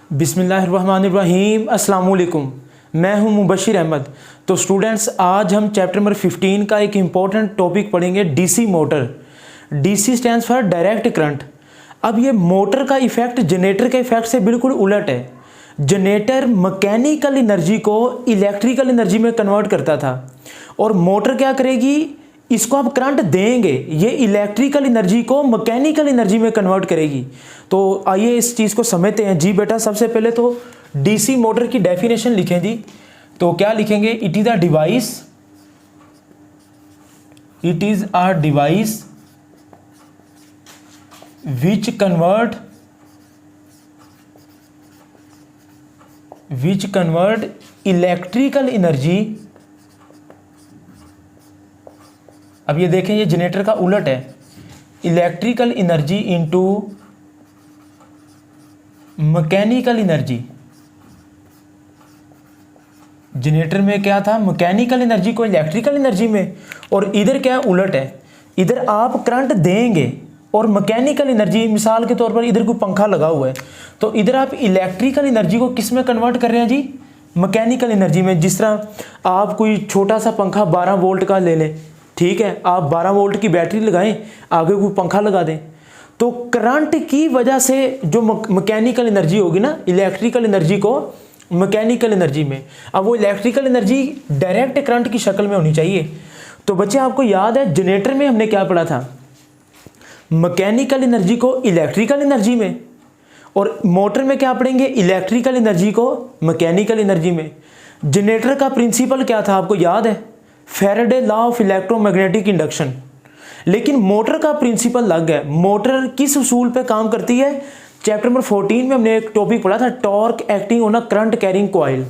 बिस्मिल्लाहिर्रहमानिर्रहीम अस्सलाम वालेकुम। मैं हूं मुबशिर अहमद। तो स्टूडेंट्स, आज हम चैप्टर नंबर 15 का एक इम्पॉर्टेंट टॉपिक पढ़ेंगे, DC motor. DC stands for direct current. अब ये मोटर का इफेक्ट जनरेटर के इफेक्ट से बिल्कुल उलट है। जनरेटर मैकेनिकल एनर्जी को इलेक्ट्रिकल एनर्जी में कन्वर्ट करता था और मोटर क्या करेगी, इसको आप करंट देंगे, ये इलेक्ट्रिकल एनर्जी को मैकेनिकल एनर्जी में कन्वर्ट करेगी। तो आइए इस चीज़ को समझते हैं। जी बेटा, सबसे पहले तो डीसी मोटर की डेफिनेशन लिखें जी। तो क्या लिखेंगे? It is a device which convert electrical energy. अब ये देखें, ये जनरेटर का उलट है, electrical energy into mechanical energy. Generator में क्या था, मैकेनिकल एनर्जी को इलेक्ट्रिकल एनर्जी में, और इधर क्या उलट है, इधर आप करंट देंगे और मैकेनिकल एनर्जी, मिसाल के तौर पर इधर कोई पंखा लगा हुआ है तो इधर आप इलेक्ट्रिकल एनर्जी को किस में कन्वर्ट कर रहे हैं जी, मैकेनिकल एनर्जी में। जिस तरह आप कोई छोटा सा पंखा 12 वोल्ट का ले लें, ठीक है, आप 12 वोल्ट की बैटरी लगाएं, आगे कोई पंखा लगा दें, तो करंट की वजह से जो मैकेनिकल एनर्जी होगी ना, इलेक्ट्रिकल एनर्जी को मैकेनिकल एनर्जी में, अब वो इलेक्ट्रिकल एनर्जी डायरेक्ट करंट की शक्ल में होनी चाहिए। तो बच्चे आपको याद है जनरेटर में हमने क्या पढ़ा था, मैकेनिकल एनर्जी को इलेक्ट्रिकल एनर्जी में, और मोटर में क्या पढ़ेंगे, इलेक्ट्रिकल एनर्जी को मैकेनिकल एनर्जी में। जनरेटर का प्रिंसिपल क्या था आपको याद है, Faraday law of electromagnetic induction. लेकिन मोटर का प्रिंसिपल अलग है। मोटर किस उसूल पे काम करती है, चैप्टर नंबर 14 में हमने एक टॉपिक पढ़ा था, torque acting on a current carrying coil.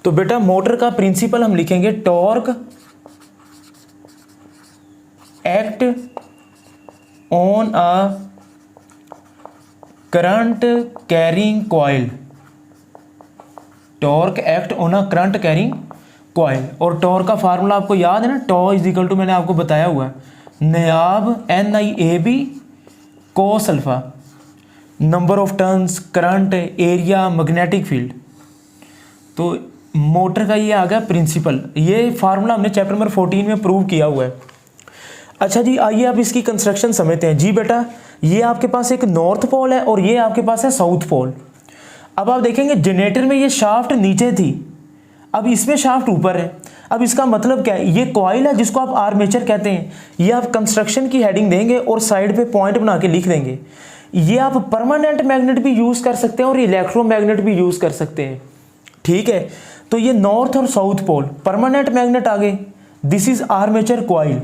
तो बेटा मोटर का प्रिंसिपल हम लिखेंगे, torque act on a current carrying coil. Torque act on a current carrying coil. और टॉर्क का फार्मूला आपको याद है ना, टॉ इज इक्वल टू, मैंने आपको बताया हुआ है, नायाब NIAB cos alpha, number of turns, current, area, magnetic field. तो मोटर का ये आ गया प्रिंसिपल। ये फार्मूला हमने चैप्टर नंबर 14 में प्रूव किया हुआ है। अच्छा जी, आइए आप इसकी कंस्ट्रक्शन समझते हैं। जी बेटा, ये आपके पास एक नॉर्थ पोल है और ये आपके पास है साउथ पोल। अब आप देखेंगे जनरेटर में ये शाफ्ट नीचे थी, अब इसमें शाफ्ट ऊपर है। अब इसका मतलब क्या है, ये कॉइल है जिसको आप आर्मेचर कहते हैं। ये आप कंस्ट्रक्शन की हेडिंग देंगे और साइड पे पॉइंट बना के लिख देंगे। ये आप परमानेंट मैग्नेट भी यूज कर सकते हैं और इलेक्ट्रोमैग्नेट भी यूज कर सकते हैं, ठीक है। तो ये नॉर्थ और साउथ पोल, परमानेंट मैग्नेट आ गए, दिस इज आर्मेचर कॉइल।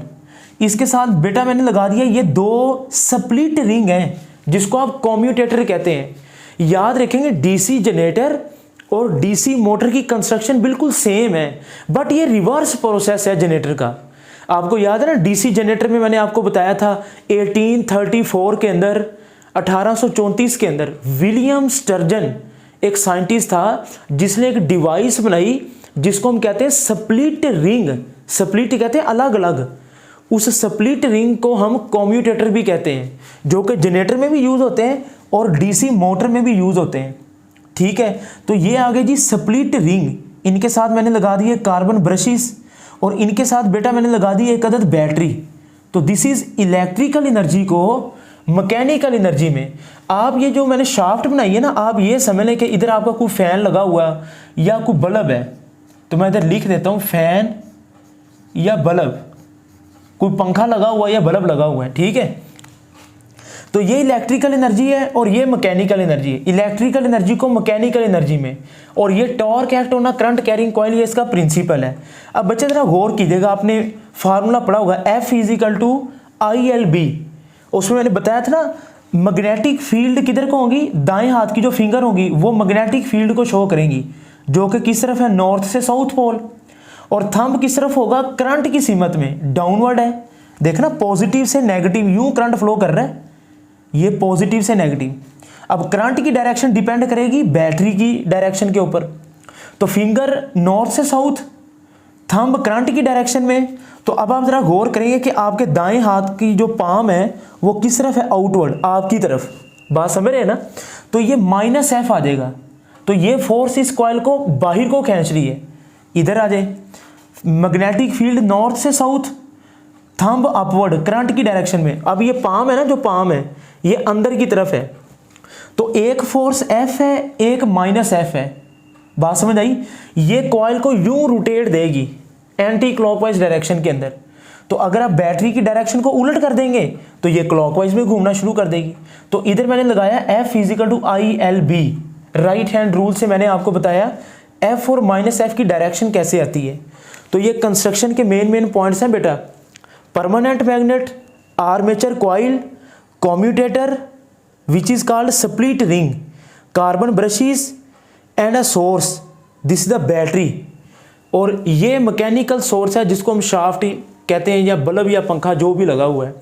इसके साथ बेटा मैंने लगा दिया ये दो स्प्लिट रिंग हैं जिसको आप कम्यूटेटर कहते हैं। याद रखेंगे डीसी जनरेटर और डीसी मोटर की कंस्ट्रक्शन बिल्कुल सेम है, बट ये रिवर्स प्रोसेस है जनरेटर का। आपको याद है ना, डीसी जनरेटर में मैंने आपको बताया था 1834 के अंदर, 1834 के अंदर विलियम स्टर्जन एक साइंटिस्ट था जिसने एक डिवाइस बनाई जिसको हम कहते हैं स्प्लिट रिंग। स्प्लिट कहते हैं अलग अलग, उस स्प्लिट रिंग को हम कम्यूटेटर भी कहते हैं, जो कि जनरेटर में भी यूज होते हैं और डीसी मोटर में भी यूज होते हैं, ठीक है। तो ये आ गए जी स्प्लिट रिंग। इनके साथ मैंने लगा दिए कार्बन ब्रशेस और इनके साथ बेटा मैंने लगा दी एक अदद बैटरी। तो दिस इज इलेक्ट्रिकल एनर्जी को मैकेनिकल एनर्जी में। आप ये जो मैंने शाफ्ट बनाई है ना, आप ये समझ लें कि इधर आपका कोई फैन लगा हुआ या कोई बल्ब है, तो मैं इधर लिख देता हूँ फैन या बल्ब, कोई पंखा लगा हुआ या बल्ब लगा हुआ है, ठीक है। तो ये इलेक्ट्रिकल एनर्जी है और ये मैकेनिकल एनर्जी है, इलेक्ट्रिकल एनर्जी को मैकेनिकल एनर्जी में, और ये torque act on a current carrying coil, ये इसका प्रिंसिपल है। अब बच्चे जरा गौर कीजिएगा, आपने फार्मूला पढ़ा होगा F is equal to ILB। उसमें मैंने बताया था ना, मैग्नेटिक फील्ड किधर को होगी, दाएं हाथ की जो फिंगर होगी वो मैग्नेटिक फील्ड को शो करेंगी, जो कि किस तरफ है, नॉर्थ से साउथ पोल, और थंब किस तरफ होगा, करंट की सीमत में, डाउनवर्ड है। देखना पॉजिटिव से नेगेटिव यूं करंट फ्लो कर रहा है, ये पॉजिटिव से नेगेटिव। अब करंट की डायरेक्शन डिपेंड करेगी बैटरी की डायरेक्शन के ऊपर। तो फिंगर नॉर्थ से साउथ, थंब करंट की डायरेक्शन में। तो अब आप जरा गौर करेंगे कि आपके दाएं हाथ की जो पाम है वो किस तरफ है, आउटवर्ड, आपकी तरफ। बात समझ रहे हैं ना। तो ये -F आ जाएगा, तो ये फोर्स इस कॉइल को बाहर को खींच रही है। इधर आ जाए, मैग्नेटिक फील्ड नॉर्थ से साउथ, थंब अपवर्ड करंट की डायरेक्शन में। अब ये पाम है ना, जो पाम है ये अंदर की तरफ है, तो एक फोर्स F है, एक माइनस F है। बात समझ आई? ये कॉइल को यूं रोटेट देगी एंटी क्लॉकवाइज डायरेक्शन के अंदर। तो अगर आप बैटरी की डायरेक्शन को उलट कर देंगे तो ये क्लॉकवाइज में घूमना शुरू कर देगी। तो इधर मैंने लगाया F = ILB, right hand rule से मैंने आपको बताया F और माइनस F की डायरेक्शन कैसे आती है। तो ये कंस्ट्रक्शन के मेन पॉइंट्स हैं बेटा, permanent magnet, armature coil, commutator which is called split ring, carbon brushes and a source, this is the battery. और ये मैकेनिकल सोर्स है जिसको हम शाफ्ट कहते हैं, या बल्ब या पंखा जो भी लगा हुआ है।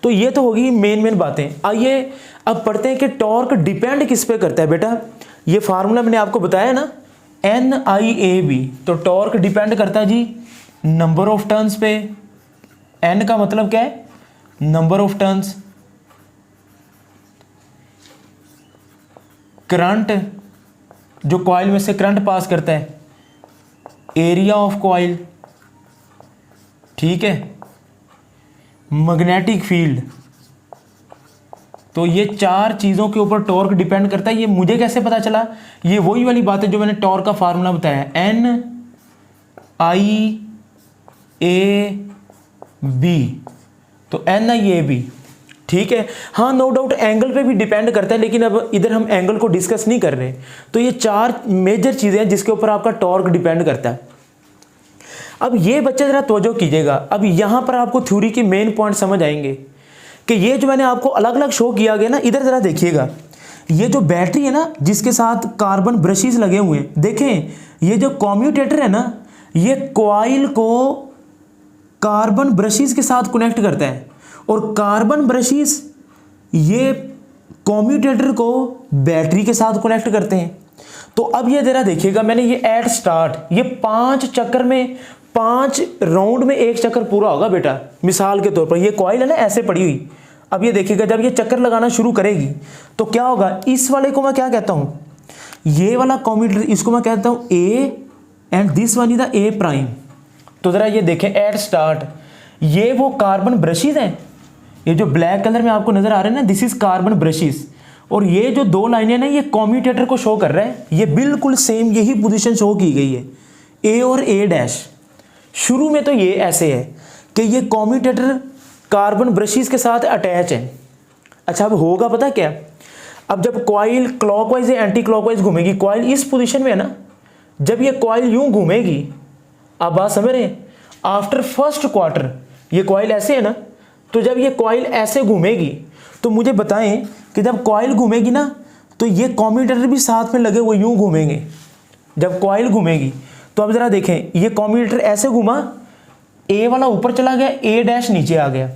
तो ये तो होगी मेन बातें। आइए अब पढ़ते हैं कि टॉर्क डिपेंड किस पे करता है। बेटा ये फार्मूला मैंने आपको बताया ना, NIAB। तो टॉर्क डिपेंड करता है जी नंबर ऑफ टर्न्स पे। N का मतलब क्या है? Number of turns. करंट, जो कॉइल में से करंट पास करता है, एरिया ऑफ कॉइल, ठीक है, मैग्नेटिक फील्ड। तो ये चार चीज़ों के ऊपर टॉर्क डिपेंड करता है। ये मुझे कैसे पता चला? ये वही वाली बात है जो मैंने टॉर्क का फार्मूला बताया, NIAB। तो NIAB, ठीक है। हाँ, नो डाउट एंगल पे भी डिपेंड करता है, लेकिन अब इधर हम एंगल को डिस्कस नहीं कर रहे। तो ये चार मेजर चीज़ें हैं जिसके ऊपर आपका टॉर्क डिपेंड करता है। अब ये बच्चे ज़रा तवज्जो कीजिएगा, अब यहाँ पर आपको थ्योरी के मेन पॉइंट समझ आएंगे कि ये जो मैंने आपको अलग अलग शो किया गया ना, इधर ज़रा देखिएगा। ये जो बैटरी है ना जिसके साथ कार्बन ब्रशेस लगे हुए हैं, देखें ये जो कॉम्यूटेटर है ना, ये कॉइल को कार्बन ब्रशेस के साथ कनेक्ट करता है, और कार्बन ब्रशेस ये कॉम्यूटेटर को बैटरी के साथ कनेक्ट करते हैं। तो अब ये जरा देखिएगा, मैंने ये एट स्टार्ट, ये 5 चक्कर में, 5 राउंड में एक चक्कर पूरा होगा बेटा। मिसाल के तौर पर ये कॉइल है ना ऐसे पड़ी हुई, अब ये देखिएगा जब ये चक्कर लगाना शुरू करेगी तो क्या होगा, इस वाले को मैं क्या कहता हूँ, ये वाला कॉम्यूटेटर, इसको मैं कहता हूँ A and this one is the A'। तो ज़रा ये देखें एट स्टार्ट, ये वो कार्बन ब्रशेस हैं, ये जो ब्लैक कलर में आपको नज़र आ रहे हैं ना, दिस इज कार्बन ब्रशेस। और ये जो दो लाइनें ना, ये कॉम्यूटेटर को शो कर रहा है। ये बिल्कुल सेम यही पोजीशन शो की गई है, A और A'। शुरू में तो ये ऐसे है कि ये कॉम्यूटेटर कार्बन ब्रशेस के साथ अटैच है। अच्छा, अब होगा पता क्या, अब जब कॉइल क्लॉकवाइज या एंटी क्लॉकवाइज घूमेगी, कॉइल इस पोजीशन में है ना, जब ये कॉइल यूं घूमेगी, आप बात समझ रहे हैं, आफ्टर फर्स्ट क्वार्टर ये कॉइल ऐसे है ना, तो जब ये कॉइल ऐसे घूमेगी तो मुझे बताएं कि जब कॉइल घूमेगी ना तो ये कॉम्यूटेटर भी साथ में लगे हुए यूं घूमेंगे जब कॉइल घूमेगी। तो अब जरा देखें, ये कॉम्यूटेटर ऐसे घूमा, A वाला ऊपर चला गया, A' नीचे आ गया।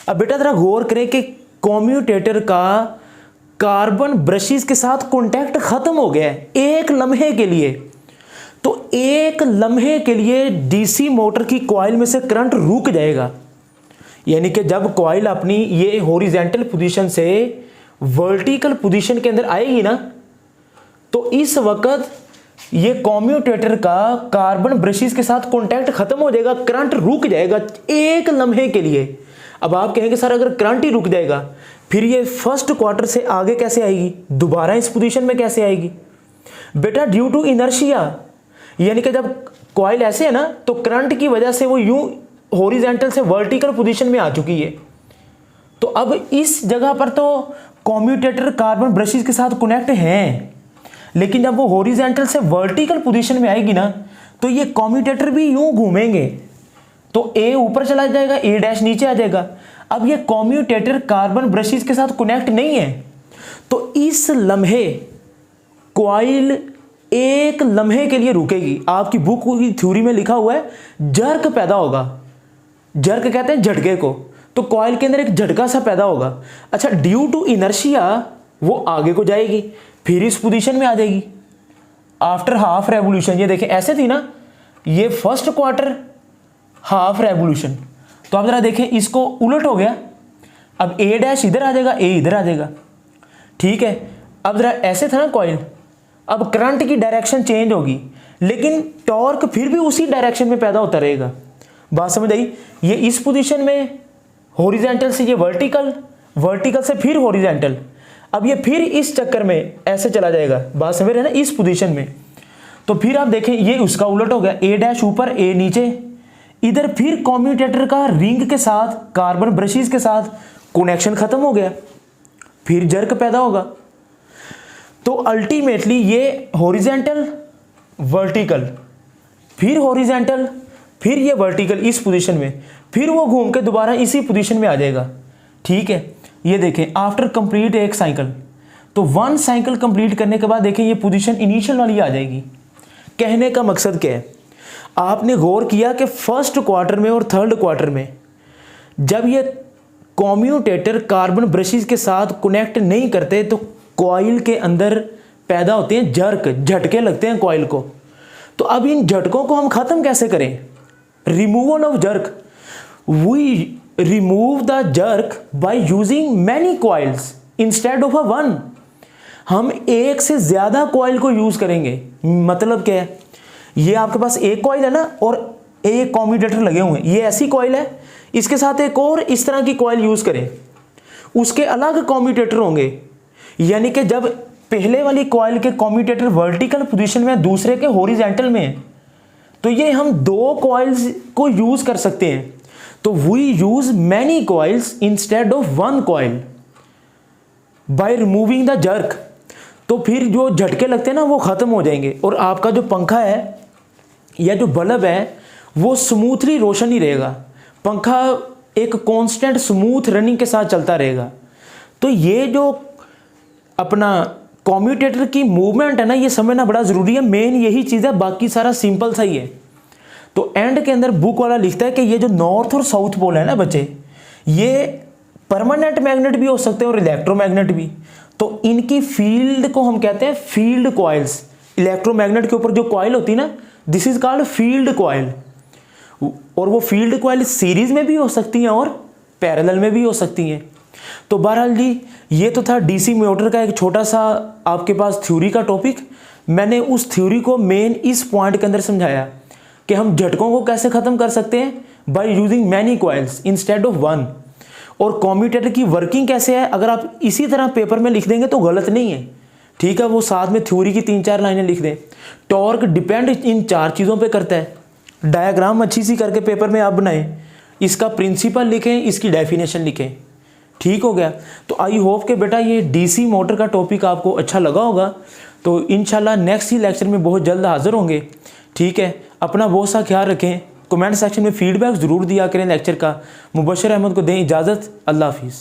अब बेटा जरा गौर करें कि कॉम्यूटेटर का कार्बन ब्रशेस के साथ कॉन्टैक्ट खत्म हो गया है एक लम्हे के लिए। तो एक लम्हे के लिए डीसी मोटर की कॉइल में से करंट रुक जाएगा, यानी कि जब कॉइल अपनी ये हॉरिजॉन्टल पोजीशन से वर्टिकल पोजीशन के अंदर आएगी ना, तो इस वक्त ये कॉम्यूटेटर का कार्बन ब्रशेस के साथ कॉन्टैक्ट खत्म हो जाएगा, करंट रुक जाएगा एक लम्हे के लिए। अब आप कहेंगे सर अगर करंट ही रुक जाएगा फिर ये फर्स्ट क्वार्टर से आगे कैसे आएगी, दोबारा इस पोजीशन में कैसे आएगी? बेटा ड्यू टू इनर्शिया, यानी कि जब कॉइल ऐसे है ना तो करंट की वजह से वो यूं हॉरिजॉन्टल से वर्टिकल पोजीशन में आ चुकी है। तो अब इस जगह पर तो कॉम्यूटेटर कार्बन ब्रशेस के साथ कनेक्ट हैं, लेकिन जब वो हॉरिजॉन्टल से वर्टिकल पोजीशन में आएगी ना तो ये कॉम्यूटेटर भी यूं घूमेंगे, तो A ऊपर चला जाएगा, A' नीचे आ जाएगा। अब ये कॉम्यूटेटर कार्बन ब्रशेस के साथ कनेक्ट नहीं है, तो इस लम्हे कॉइल एक लम्हे के लिए रुकेगी। आपकी बुक की थ्योरी में लिखा हुआ है जर्क पैदा होगा, जर्क कहते हैं झटके को, तो कॉइल के अंदर एक झटका सा पैदा होगा। अच्छा, ड्यू टू इनर्शिया वो आगे को जाएगी, फिर इस पोजीशन में आ जाएगी आफ्टर हाफ रेवोल्यूशन। ये देखें ऐसे थी ना, ये फर्स्ट क्वार्टर हाफ रेवोल्यूशन, तो आप जरा देखें इसको उलट हो गया, अब A' इधर आ जाएगा, A इधर आ जाएगा, ठीक है। अब जरा ऐसे था ना कॉइल, अब करंट की डायरेक्शन चेंज होगी, लेकिन टॉर्क फिर भी उसी डायरेक्शन में पैदा होता रहेगा। बात समझ आई? ये इस पोजीशन में हॉरिजॉन्टल से ये वर्टिकल, वर्टिकल से फिर हॉरिजॉन्टल, अब ये फिर इस चक्कर में ऐसे चला जाएगा। बात समझ रहे हैं ना, इस पोजीशन में। तो फिर आप देखें ये उसका उलट हो गया, ए डैश ऊपर ए नीचे। इधर फिर कम्यूटेटर का रिंग के साथ, कार्बन ब्रशेस के साथ कनेक्शन खत्म हो गया, फिर जर्क पैदा होगा। तो अल्टीमेटली ये हॉरिजॉन्टल वर्टिकल, फिर हॉरिजॉन्टल, फिर ये वर्टिकल इस पोजीशन में, फिर वो घूम के दोबारा इसी पोजीशन में आ जाएगा। ठीक है, ये देखें आफ्टर कंप्लीट एक साइकिल, तो 1 साइकिल कंप्लीट करने के बाद देखें ये पोजीशन इनिशियल वाली आ जाएगी। कहने का मकसद क्या है, आपने गौर किया कि फर्स्ट क्वार्टर में और थर्ड क्वार्टर में जब ये कम्यूटेटर कार्बन ब्रशेस के साथ कनेक्ट नहीं करते तो कॉइल के अंदर पैदा होते हैं जर्क, झटके लगते हैं कॉइल को। तो अब इन झटकों को हम खत्म कैसे करें? Removal of jerk, we remove the jerk by using many coils instead of a one. हम एक से ज्यादा कॉइल को यूज करेंगे। मतलब क्या है, ये आपके पास एक कॉइल है ना और एक कम्यूटेटर लगे हुए हैं, ये ऐसी कॉइल है, इसके साथ एक और इस तरह की कॉइल यूज करें, उसके अलग कम्यूटेटर होंगे। यानी कि जब पहले वाली कॉइल के कम्यूटेटर वर्टिकल पोजीशन में, दूसरे के हॉरिजॉन्टल में है, तो ये हम 2 कॉइल्स को यूज कर सकते हैं। तो we use many coils instead of 1 coil by removing the jerk. तो फिर जो झटके लगते हैं ना वो खत्म हो जाएंगे और आपका जो पंखा है या जो बल्ब है वो स्मूथली रोशन ही रहेगा। पंखा एक कांस्टेंट स्मूथ रनिंग के साथ चलता रहेगा। तो ये जो अपना कम्यूटेटर की मूवमेंट है ना, ये समझना बड़ा ज़रूरी है। मेन यही चीज़ है, बाकी सारा सिंपल सा ही है। तो एंड के अंदर बुक वाला लिखता है कि ये जो नॉर्थ और साउथ पोल है ना बच्चे, ये परमानेंट मैग्नेट भी हो सकते हैं और इलेक्ट्रोमैग्नेट भी। तो इनकी फील्ड को हम कहते हैं फील्ड कॉइल्स। इलेक्ट्रोमैग्नेट के ऊपर जो कॉइल होती है ना, this is called field coil. और वो फील्ड कॉइल सीरीज में भी हो सकती हैं और पैरेलल में भी हो सकती हैं। तो बहरहाल जी, ये तो था डीसी मोटर का एक छोटा सा आपके पास थ्योरी का टॉपिक। मैंने उस थ्योरी को मेन इस पॉइंट के अंदर समझाया कि हम झटकों को कैसे ख़त्म कर सकते हैं bye using many coils instead of 1। और कम्यूटेटर की वर्किंग कैसे है, अगर आप इसी तरह पेपर में लिख देंगे तो गलत नहीं है। ठीक है, वो साथ में थ्योरी की 3-4 लाइनें लिख दें। टॉर्क डिपेंड इन 4 चीज़ों पे करता है। डायग्राम अच्छी सी करके पेपर में आप बनाएं, इसका प्रिंसिपल लिखें, इसकी डेफिनेशन लिखें। ठीक हो गया। तो आई होप कि बेटा ये डीसी मोटर का टॉपिक आपको अच्छा लगा होगा। तो इंशाल्लाह नेक्स्ट ही लेक्चर में बहुत जल्द हाजिर होंगे। ठीक है, अपना बहुत सा ख्याल रखें। कमेंट सेक्शन में फीडबैक ज़रूर दिया करें लेक्चर का। मुबशर अहमद को दें इजाज़त। अल्लाह हाफिज़।